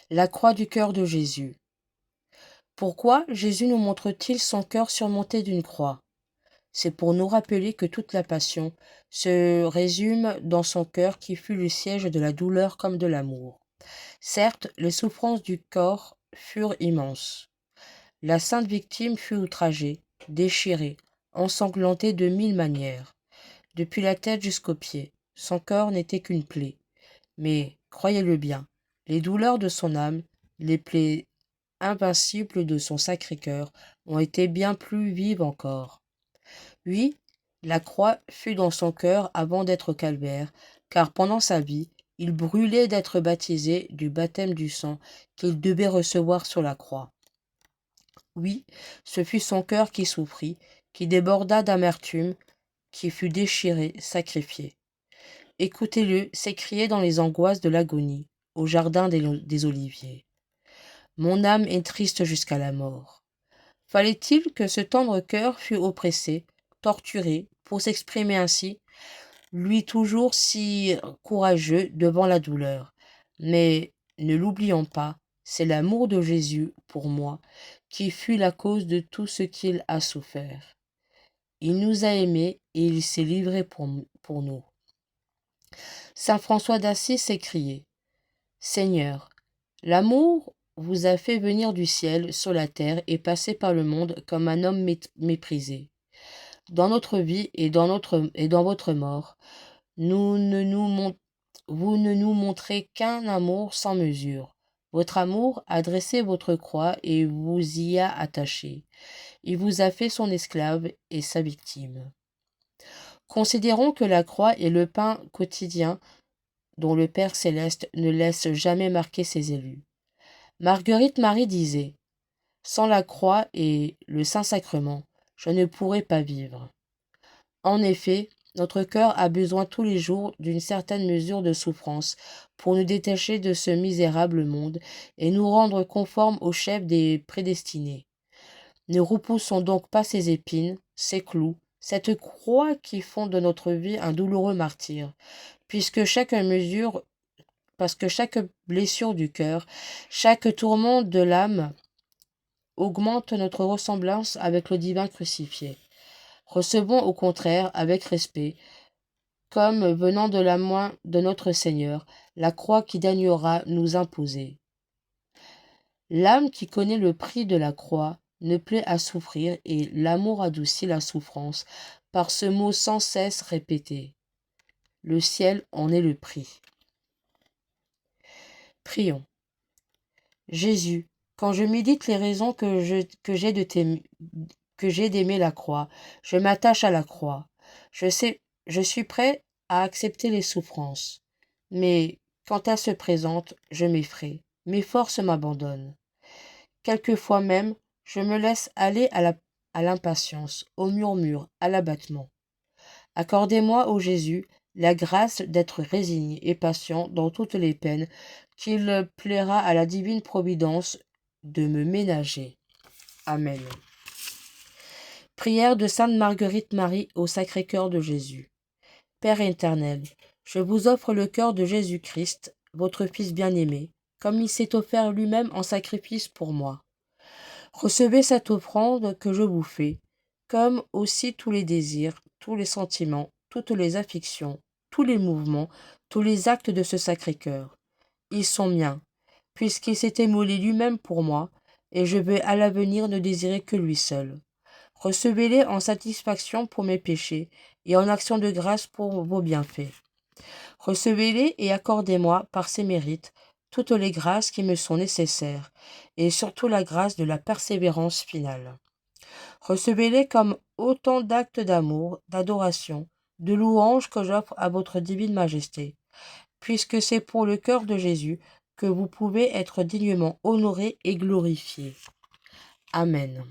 La croix du cœur de Jésus. Pourquoi Jésus nous montre-t-il son cœur surmonté d'une croix? C'est pour nous rappeler que toute la passion se résume dans son cœur qui fut le siège de la douleur comme de l'amour. Certes, les souffrances du corps furent immenses. La sainte victime fut outragée, déchirée, ensanglantée de mille manières. Depuis la tête jusqu'aux pieds, son corps n'était qu'une plaie. Mais, croyez-le bien, les douleurs de son âme, les plaies invincibles de son sacré-cœur ont été bien plus vives encore. Oui, la croix fut dans son cœur avant d'être au calvaire, car pendant sa vie, il brûlait d'être baptisé du baptême du sang qu'il devait recevoir sur la croix. Oui, ce fut son cœur qui souffrit, qui déborda d'amertume, qui fut déchiré, sacrifié. Écoutez-le s'écrier dans les angoisses de l'agonie, au jardin des Oliviers. Mon âme est triste jusqu'à la mort. Fallait-il que ce tendre cœur fût oppressé, torturé, pour s'exprimer ainsi, lui toujours si courageux devant la douleur. Mais ne l'oublions pas, c'est l'amour de Jésus pour moi qui fut la cause de tout ce qu'il a souffert. Il nous a aimés et il s'est livré pour nous. Saint François d'Assise s'écriait: Seigneur, l'amour vous a fait venir du ciel sur la terre et passer par le monde comme un homme méprisé. Dans notre vie et dans votre mort, vous ne nous montrez qu'un amour sans mesure. Votre amour a dressé votre croix et vous y a attaché. Il vous a fait son esclave et sa victime. Considérons que la croix est le pain quotidien dont le Père céleste ne laisse jamais marquer ses élus. Marguerite Marie disait: Sans la croix et le Saint-Sacrement, je ne pourrais pas vivre. En effet, notre cœur a besoin tous les jours d'une certaine mesure de souffrance pour nous détacher de ce misérable monde et nous rendre conformes au chef des prédestinés. Ne repoussons donc pas ces épines, ces clous, cette croix qui font de notre vie un douloureux martyre, puisque parce que chaque blessure du cœur, chaque tourment de l'âme augmente notre ressemblance avec le divin crucifié. Recevons au contraire avec respect, comme venant de la main de notre Seigneur, la croix qui daignera nous imposer. L'âme qui connaît le prix de la croix ne plaît à souffrir et l'amour adoucit la souffrance par ce mot sans cesse répété. Le ciel en est le prix. Prions. Jésus, quand je médite les raisons que j'ai d'aimer la croix, je m'attache à la croix. Je suis prêt à accepter les souffrances. Mais quand elles se présentent, je m'effraie. Mes forces m'abandonnent. Quelquefois même, je me laisse aller à l'impatience, au murmure, à l'abattement. Accordez-moi, ô Jésus, la grâce d'être résigné et patient dans toutes les peines qu'il plaira à la divine providence de me ménager. Amen. Prière de Sainte Marguerite Marie au Sacré-Cœur de Jésus. Père éternel, je vous offre le cœur de Jésus-Christ, votre Fils bien-aimé, comme il s'est offert lui-même en sacrifice pour moi. Recevez cette offrande que je vous fais, comme aussi tous les désirs, tous les sentiments, toutes les affections, tous les mouvements, tous les actes de ce Sacré-Cœur. Ils sont miens, puisqu'il s'est immolé lui-même pour moi, et je vais à l'avenir ne désirer que lui seul. Recevez-les en satisfaction pour mes péchés, et en action de grâce pour vos bienfaits. Recevez-les et accordez-moi, par ces mérites, toutes les grâces qui me sont nécessaires, et surtout la grâce de la persévérance finale. Recevez-les comme autant d'actes d'amour, d'adoration, de louange que j'offre à votre divine majesté, puisque c'est pour le cœur de Jésus que vous pouvez être dignement honoré et glorifié. Amen.